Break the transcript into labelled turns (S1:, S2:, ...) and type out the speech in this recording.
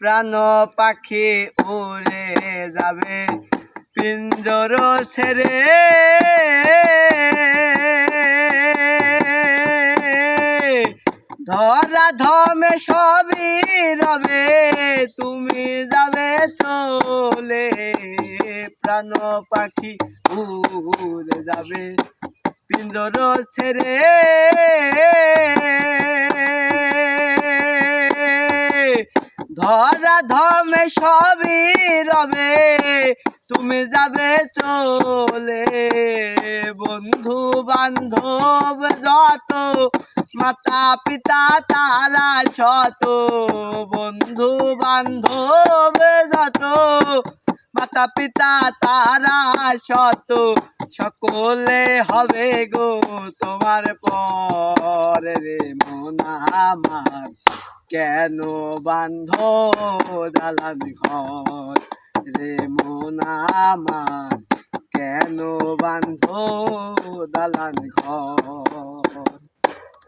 S1: প্রাণ পাখি উড়ে যাবে পিঞ্জর ছেড়ে। ধরা ধমে সবই রবে তুমি যাবে চলে। প্রাণ পাখি উড়ে যাবে পিঞ্জর ছেড়ে। ধরা ধমে সবই রবে তুমি যাবে চলে। বন্ধু বান্ধব যত মাতা পিতা তারা শত। বন্ধু বান্ধব যত মাতা পিতা তারা শত। সকলে হবে গো তোমার পরে রে মন আমার। কেন বান্ধ দালান ঘর রে মন আমার। কেন বান্ধ দালান ঘর।